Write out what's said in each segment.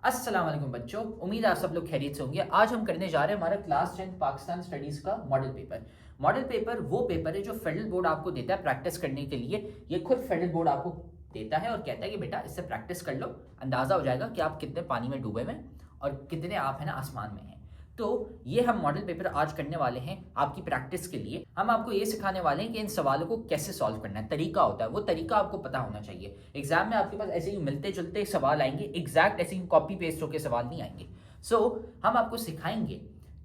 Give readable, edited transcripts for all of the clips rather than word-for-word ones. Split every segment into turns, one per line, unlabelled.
अस्सलाम वालेकुम बच्चों, उम्मीद है आप सब लोग खैरियत से होंगे। आज हम करने जा रहे हैं हमारा क्लास 10 पाकिस्तान स्टडीज का मॉडल पेपर। मॉडल पेपर वो पेपर है जो फेडरल बोर्ड आपको देता है प्रैक्टिस करने के लिए। ये खुद फेडरल बोर्ड आपको देता है और कहता है कि बेटा इससे प्रैक्टिस कर लो, अंदाजा हो जाएगा कि आप कितने पानी में डूबे हुए और कितने आप है ना आसमान में हैं। तो ये हम मॉडल पेपर आज करने वाले हैं आपकी प्रैक्टिस के लिए। हम आपको ये सिखाने वाले हैं कि इन सवालों को कैसे सॉल्व करना है। तरीका होता है, वो तरीका आपको पता होना चाहिए। एग्जाम में आपके पास ऐसे ही मिलते जुलते सवाल आएंगे, एग्जैक्ट ऐसे ही कॉपी पेस्ट होकर सवाल नहीं आएंगे। हम आपको सिखाएंगे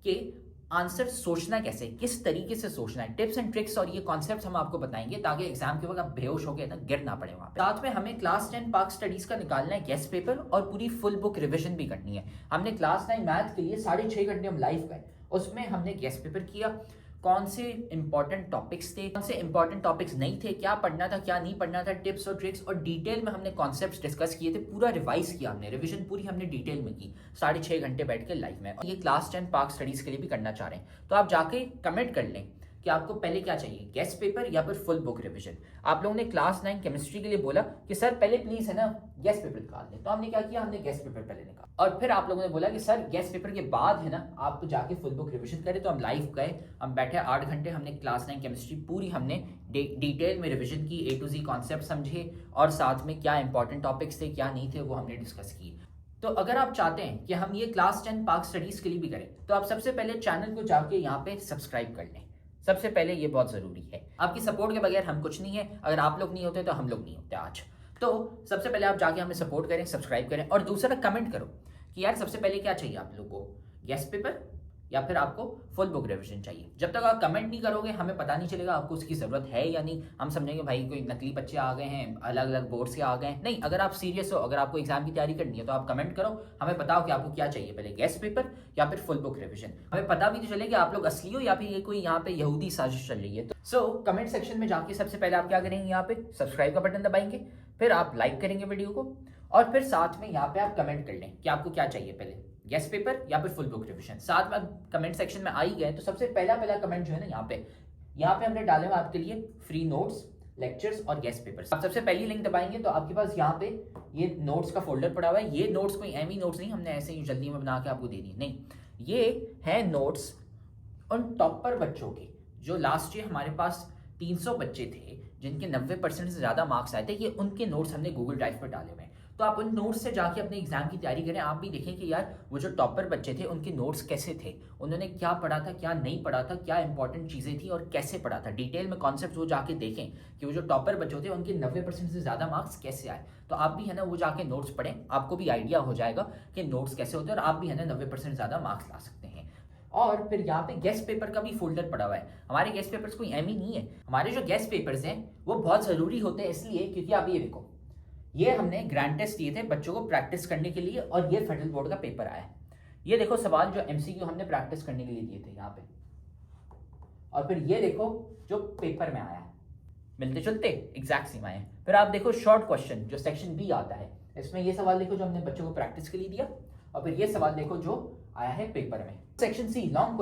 कि आंसर सोचना कैसे, किस तरीके से सोचना है, टिप्स एंड ट्रिक्स और ये कॉन्सेप्ट्स हम आपको बताएंगे ताकि एग्जाम के वक्त आप बेहोश होकर ना गिर ना पड़े वहां पे। साथ में हमें क्लास 10 पाक स्टडीज का निकालना है गेस्ट पेपर और पूरी फुल बुक रिवीजन भी करनी है। हमने क्लास 9 मैथ के लिए 6.5 घंटे हम लाइव गए, उसमें हमने गेस्ट पेपर किया, कौन से इंपॉर्टेंट टॉपिक्स थे, कौन से इंपॉर्टेंट टॉपिक्स नहीं थे, क्या पढ़ना था क्या नहीं पढ़ना था, टिप्स और ट्रिक्स और डिटेल में हमने कॉन्सेप्ट्स डिस्कस किए थे। पूरा रिवाइज किया हमने, रिवीजन पूरी हमने डिटेल में की 6.5 घंटे बैठ के लाइव में। और ये क्लास 10 पाक स्टडीज के लिए भी करना चाह रहे हैं तो आप जाके कमेंट कर लें कि आपको पहले क्या चाहिए, गेस्ट पेपर या फिर फुल बुक रिवीजन। आप लोगों ने क्लास 9 केमिस्ट्री के लिए बोला कि सर पहले प्लीज है ना गेस्ट पेपर निकाल दें, तो हमने क्या किया, हमने गेस्ट पेपर पहले निकाला। और फिर आप लोगों ने बोला कि सर गेस्ट पेपर के बाद है ना आप तो जाके फुल बुक रिवीजन करें, तो हम लाइव गए, हम बैठे 8 घंटे, हमने क्लास 9 केमिस्ट्री पूरी हमने डिटेल में रिवीजन की, A to Z कॉन्सेप्ट समझे और साथ में क्या इंपॉर्टेंट टॉपिक्स थे क्या नहीं थे वो हमने डिस्कस किए। तो अगर आप चाहते हैं कि हम ये क्लास 10 पाक स्टडीज के लिए भी करें तो आप सबसे पहले चैनल को जाके यहाँ पे सब्सक्राइब कर लें। सबसे पहले ये बहुत जरूरी है, आपकी सपोर्ट के बगैर हम कुछ नहीं है। अगर आप लोग नहीं होते तो हम लोग नहीं होते आज। तो सबसे पहले आप जाके हमें सपोर्ट करें, सब्सक्राइब करें और दूसरा कमेंट करो कि यार सबसे पहले क्या चाहिए आप लोग को, गेस्ट पेपर या फिर आपको फुल बुक रिवीजन चाहिए। जब तक आप कमेंट नहीं करोगे हमें पता नहीं चलेगा आपको उसकी जरूरत है या नहीं। हम समझेंगे भाई कोई नकली बच्चे आ गए हैं, अलग अलग बोर्ड से आ गए हैं। नहीं, अगर आप सीरियस हो, अगर आपको एग्जाम की तैयारी करनी है तो आप कमेंट करो, हमें बताओ कि आपको क्या चाहिए, पहले गेस्ट पेपर या फिर फुल बुक रिवीजन। हमें पता भी तो चले कि आप लोग असली हो या फिर ये कोई यहाँ पे यहूदी साजिश चल रही है। तो कमेंट सेक्शन में जाके सबसे पहले आप क्या करेंगे, यहाँ पे सब्सक्राइब का बटन दबाएंगे, फिर आप लाइक करेंगे वीडियो को और फिर साथ में यहाँ पे आप कमेंट कर लें कि आपको क्या चाहिए, पहले गेस्ट पेपर या फिर फुल बुक रिवीजन। साथ में कमेंट सेक्शन में आ ही गए तो सबसे पहला कमेंट जो है ना यहाँ पे हमने डाले हुए आपके लिए फ्री नोट्स, लेक्चर्स और गेस्ट पेपर्स। आप सबसे पहली लिंक दबाएंगे तो आपके पास यहाँ पे ये नोट्स का फोल्डर पड़ा हुआ है। ये नोट्स कोई एमी नोट्स नहीं हमने ऐसे ही जल्दी में बना के आपको दे दी, नहीं, ये है नोट्स उन टॉपर बच्चों के जो लास्ट ईयर हमारे पास 300 बच्चे थे जिनके 90% से ज्यादा मार्क्स आए थे। ये उनके नोट्स हमने गूगल ड्राइव पर डाले हुए हैं। तो आप उन नोट्स से जाके अपने एग्जाम की तैयारी करें। आप भी देखें कि यार वो जो टॉपर बच्चे थे उनके नोट्स कैसे थे, उन्होंने क्या पढ़ा था क्या नहीं पढ़ा था, क्या इंपॉर्टेंट चीजें थी और कैसे पढ़ा था, डिटेल में कॉन्सेप्ट वो जाके देखें कि वो जो टॉपर बच्चे थे उनके 90% से ज्यादा मार्क्स कैसे आए। तो आप भी है ना वो जाके नोट्स पढ़ें, आपको भी आइडिया हो जाएगा कि नोट्स कैसे होते हैं और आप भी है ना 90% ज्यादा मार्क्स ला सकते हैं। और फिर यहाँ पे गेस्ट पेपर का भी फोल्डर पड़ा हुआ है। हमारे गेस्ट पेपर्स कोई एम ही नहीं है, हमारे जो गेस्ट पेपर्स हैं वो बहुत जरूरी होते हैं इसलिए क्योंकि आप ये देखो, ये हमने ग्रैंड टेस्ट दिए थे बच्चों को प्रैक्टिस करने के लिए और ये फेडरल बोर्ड का पेपर आया है। ये देखो सवाल जो एमसीक्यू हमने प्रैक्टिस करने के लिए दिए थे यहाँ पे, और फिर ये देखो जो पेपर में आया है, मिलते जुलते एग्जैक्ट सेम आए हैं। फिर आप देखो शॉर्ट क्वेश्चन जो सेक्शन बी आता है, इसमें ये सवाल देखो जो हमने बच्चों को प्रैक्टिस के लिए दिया और फिर ये सवाल देखो जो आया है पेपर में। सेक्शन सी लॉन्ग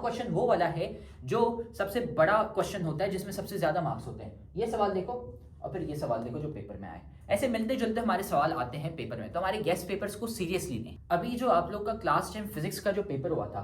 क्वेश्चन वो वाला है जो सबसे बड़ा क्वेश्चन होता है जिसमें सबसे ज्यादा मार्क्स होते हैं। ये सवाल देखो और फिर ये सवाल देखो जो पेपर में आए। ऐसे मिलते जुलते हमारे सवाल आते हैं पेपर में, तो हमारे गेस्ट पेपर्स को सीरियसली लें। अभी जो आप लोग का क्लास 10 फिजिक्स का जो पेपर हुआ था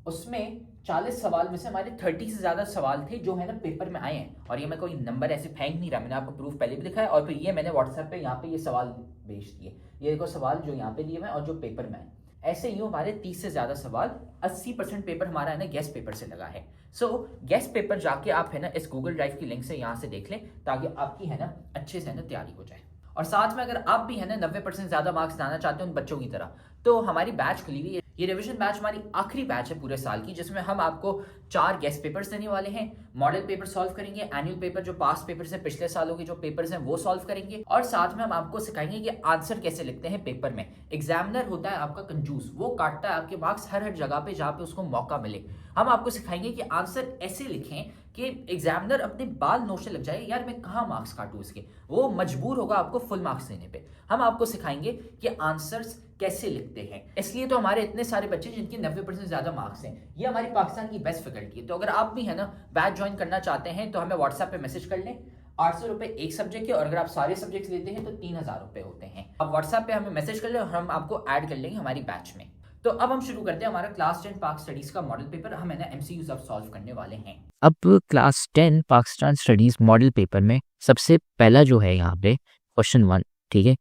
उसमें 40 सवाल में से हमारे 30 से ज्यादा सवाल थे जो है ना पेपर में आए हैं। और ये मैं कोई नंबर ऐसे फेंक नहीं रहा, मैंने आपको प्रूफ पहले भी दिखाया और फिर ये मैंने व्हाट्सएप पे यहाँ पे ये सवाल भेज दिए। ये देखो सवाल जो यहाँ पे दिए हुए और जो पेपर में आए। ऐसे यूं हमारे 30 से ज्यादा सवाल, 80% पेपर हमारा है ना गेस्ट पेपर से लगा है। गेस्ट पेपर जाके आप है ना इस गूगल ड्राइव की लिंक से यहाँ से देख लें ताकि आपकी है ना अच्छे से है ना तैयारी हो जाए। और साथ में अगर आप भी है ना 90% ज्यादा मार्क्स लाना चाहते हो उन बच्चों की तरह, तो हमारी बैच खुली हुई है। ये रिवीजन बैच हमारी आखिरी बैच है पूरे साल की, जिसमें हम आपको 4 गेस्ट पेपर्स देने वाले हैं। मॉडल पेपर सॉल्व करेंगे, एनुअल पेपर जो पास्ट पेपर्स हैं, पिछले सालों के जो पेपर्स हैं वो सॉल्व करेंगे और साथ में हम आपको सिखाएंगे कि आंसर कैसे लिखते हैं पेपर में। एग्जामिनर होता है आपका कंजूस, वो काटता है आपके मार्क्स हर जगह पे जहाँ पे उसको मौका मिले। हम आपको सिखाएंगे कि आंसर ऐसे लिखें कि एग्जामिनर अपने बाल नोचने लग जाए, यार मैं कहाँ मार्क्स काटूं इसके, वो मजबूर होगा आपको फुल मार्क्स देने पे। हम आपको सिखाएंगे कि आंसर्स कैसे लिखते हैं। इसलिए तो हमारे इतने सारे बच्चे जिनके 90% ज्यादा मार्क्स हैं, ये हमारी पाकिस्तान की बेस्ट फैकल्टी है। तो अगर आप भी है ना बैच ज्वाइन करना चाहते हैं तो हमें व्हाट्सएप पे मैसेज कर लें 800 रुपये एक सब्जेक्ट के, और अगर आप सारे सब्जेक्ट लेते हैं तो 3000 रुपये होते हैं। आप व्हाट्सएप पे हमें मैसेज कर लें और हम आपको ऐड कर लेंगे हमारी बैच में। तो अब हम शुरू करते हैं हमारा क्लास 10 पाक स्टडीज का मॉडल पेपर। हम है ना एमसीक्यूज अब सॉल्व करने वाले हैं।
अब class 10 Pakistan studies model paper में सबसे पहला जो है यहाँ पे क्वेश्चन 1, ठीक है,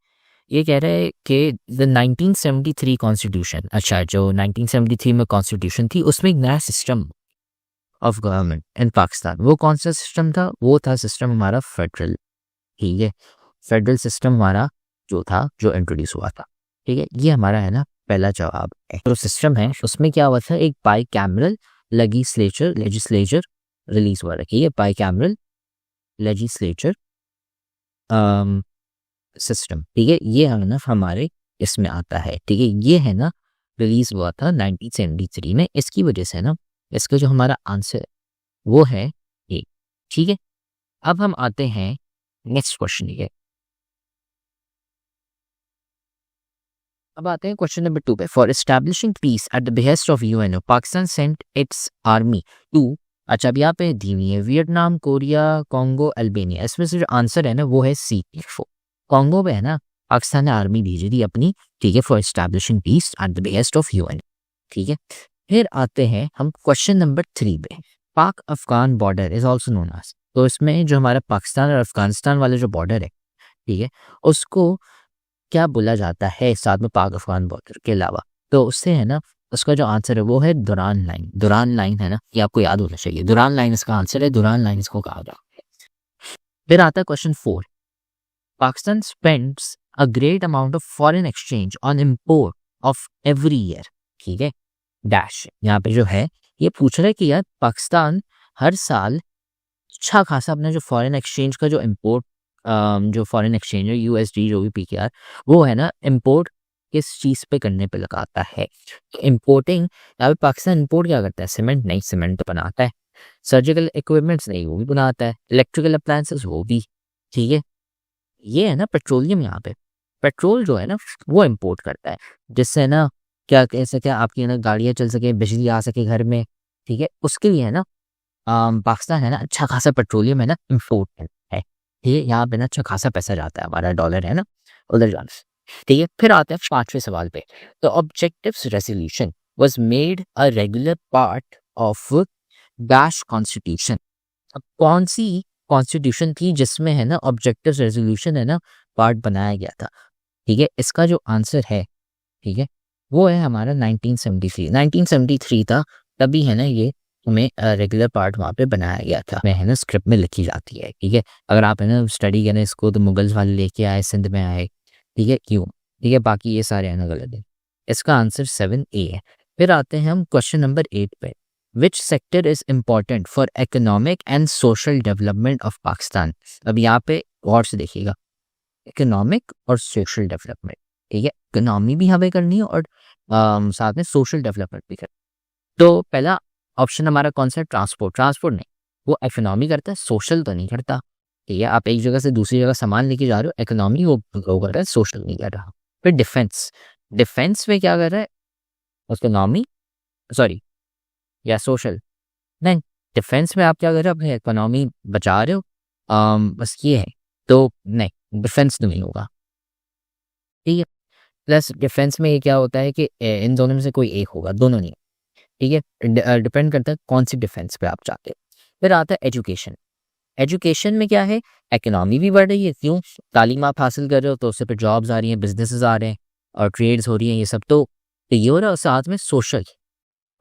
ये कह रहा है कि द 1973 कॉन्स्टिट्यूशन, अच्छा जो 1973 में कॉन्स्टिट्यूशन थी उसमें एक नया system of government in Pakistan, वो कौन सा सिस्टम था? वो था सिस्टम हमारा फेडरल, ठीक है, फेडरल सिस्टम हमारा जो था, जो इंट्रोड्यूस हुआ था, ठीक है। ये हमारा है ना पहला जवाब है। जो सिस्टम है उसमें क्या हुआ था, एक बाई कैमरल लेजिस्लेचर रिलीज हुआ, रखिए बाई कैमरल लेजिस्लेचर सिस्टम, ठीक है, ये है ना हमारे इसमें आता है, ठीक है, ये है ना रिलीज हुआ था 1973 में। इसकी वजह से ना इसका जो हमारा आंसर वो है ए, ठीक है। अब हम आते हैं नेक्स्ट क्वेश्चन, ठीक है, अब आते हैं क्वेश्चन नंबर 2 पे। For establishing peace at the behest of UNO Pakistan sent its army to, अच्छा अब यहाँ पे दी हुई है वियतनाम, कोरिया, कॉन्गो, अल्बानिया। इसमें से जो आंसर है ना वो है सी, कॉन्गो पे है ना पाकिस्तान ने आर्मी भेजी थी अपनी, ठीक है, for establishing peace at the behest of UNO, ठीक है। फिर आते हैं हम क्वेश्चन नंबर 3 पे। Pak Afghan border is also known as, तो इसमें जो हमारा पाकिस्तान और अफगानिस्तान वाला जो बॉर्डर है, ठीक है, उसको क्या बोला जाता है साथ में पाक अफगान बॉर्डर के अलावा? तो उससे है ना उसका जो आंसर है वो है दुरान लाइन। दुरान लाइन है ना, ये आपको याद होना चाहिए, दुरान लाइन इसका आंसर है, दुरान लाइन इसको कहा जाता है। फिर आता है question 4। Pakistan spends a great amount of foreign exchange on import of every year, ठीक है, डैश। यहाँ पे जो है ये पूछ रहा है कि यार पाकिस्तान हर साल अच्छा खासा अपना जो फॉरेन एक्सचेंज का जो इम्पोर्ट जो फॉरेन एक्सचेंज है यूएसडी जो भी पीकेआर, वो है ना इम्पोर्ट किस चीज़ पे करने पे लगाता है? इम्पोर्टिंग, यहाँ पे पाकिस्तान इम्पोर्ट क्या करता है? सीमेंट नहीं, सीमेंट तो बनाता है। सर्जिकल इक्विपमेंट्स नहीं, वो भी बनाता है। इलेक्ट्रिकल अप्लायंसेस वो भी, ठीक है। ये है ना पेट्रोलियम, यहाँ पे पेट्रोल जो है ना वो इम्पोर्ट करता है, जिससे ना क्या कह सके आपकी ना गाड़ियाँ चल सके, बिजली आ सके घर में, ठीक है, उसके लिए है ना पाकिस्तान है ना अच्छा खासा पेट्रोलियम है ना इम्पोर्ट है, ठीक है। यहाँ पे ना अच्छा खासा पैसा जाता है, हमारा डॉलर है ना उधर जाने से, ठीक है। फिर आते हैं 5वें सवाल पे। तो objectives resolution was made a regular part of dash constitution. अब कौन सी कॉन्स्टिट्यूशन थी जिसमें है ना ऑब्जेक्टिव्स रेजोल्यूशन है ना पार्ट बनाया गया था, ठीक है। इसका जो आंसर है, ठीक है, वो है हमारा 1973 था, तभी है ना ये हमें रेगुलर पार्ट वहाँ पे बनाया गया था, में है ना स्क्रिप्ट में लिखी जाती है, ठीक है। अगर आप है ना स्टडी करें इसको तो मुगल्स वाले लेके आए, सिंध में आए, ठीक है, क्यों, ठीक है, बाकी ये सारे है ना गलत है। इसका आंसर 7A है। फिर आते हैं हम क्वेश्चन नंबर 8 पे। Which sector is important for economic and social development of Pakistan? अब यहाँ पे गौर से देखिएगा, इकोनॉमिक और सोशल डेवलपमेंट, ठीक है, इकोनॉमी भी हमें करनी है और साथ में सोशल डेवलपमेंट भी करनी। तो पहला ऑप्शन हमारा कौन सा है? ट्रांसपोर्ट। ट्रांसपोर्ट नहीं, वो इकोनॉमी करता है, सोशल तो नहीं करता, ठीक है। आप एक जगह से दूसरी जगह सामान लेके जा रहे हो, इकोनॉमी वो कर रहा है, सोशल नहीं कर रहा। फिर डिफेंस, डिफेंस में क्या कर रहा है? इकोनॉमी, सॉरी, या सोशल नहीं, डिफेंस में आप क्या कर रहे हो? अपनी इकोनॉमी बचा रहे हो, बस ये है, तो नहीं, डिफेंस तो नहीं होगा, ठीक है। प्लस डिफेंस में ये क्या होता है कि इन दोनों में से कोई एक होगा, दोनों नहीं, ठीक है, डिपेंड करता है कौन सी डिफेंस पे आप चाहते हैं। फिर आता है एजुकेशन। एजुकेशन में क्या है? इकोनॉमी भी बढ़ रही है, क्यों? तालीम आप हासिल कर रहे हो तो उससे फिर जॉब्स आ रही हैं, बिजनेसेस आ रहे हैं और ट्रेड्स हो रही हैं, ये सब तो ये हो रहा है। साथ में सोशल,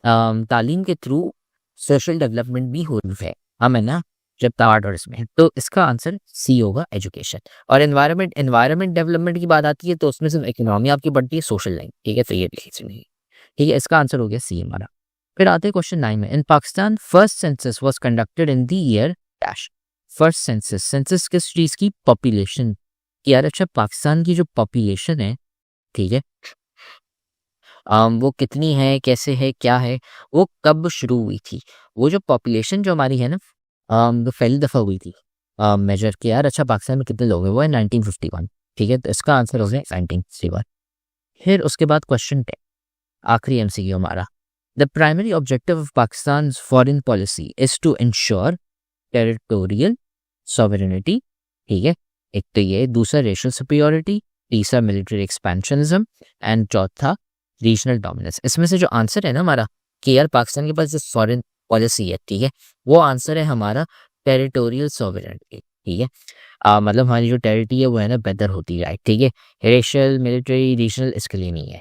तालीम के थ्रू सोशल डेवलपमेंट भी हो रही है, हम है ना जब तार्ड और इसमें, तो इसका आंसर सी होगा, एजुकेशन। और एनवायरनमेंट डेवलपमेंट की बात आती है तो उसमें सिर्फ इकोनॉमी आपकी बढ़ती है, सोशल नहीं, ठीक है, तो ये नहीं, ठीक है, इसका आंसर हो गया सी हमारा। फिर आते हैं क्वेश्चन 9 में। In Pakistan first census was conducted in the year dash. First census, census किस चीज़ की? पॉपुलेशन की। यार अच्छा, पाकिस्तान की जो पॉपुलेशन है, ठीक है, वो कितनी है, कैसे है, क्या है, वो कब शुरू हुई थी? वो जो पॉपुलेशन जो हमारी है ना, वो पहली दफ़ा हुई थी मेजर किया। यार अच्छा, पाकिस्तान में कितने लोग हैं? वो है 1951, ठीक है, तो इसका आंसर हो गया 1951। फिर उसके बाद क्वेश्चन 10, आखिरी एमसीक्यू हमारा। The primary objective of Pakistan's foreign policy is to ensure territorial sovereignty ठीक है। एक तो ये, दूसरा रेशियल सुपीरियरिटी, तीसरा मिलिट्री एक्सपेंशनिज्म एंड चौथा रीजनल डोमिनेंस। इसमें से जो आंसर है ना हमारा कि यार पाकिस्तान के पास जो फॉरेन पॉलिसी है, ठीक है, वो आंसर है हमारा टेरिटोरियल सॉवरेनिटी, ठीक है। मतलब हमारी जो टेरिटरी है वो है ना बेहतर होती है, ठीक है। रेशियल, मिलिट्री, रीजनल इसके लिए नहीं है।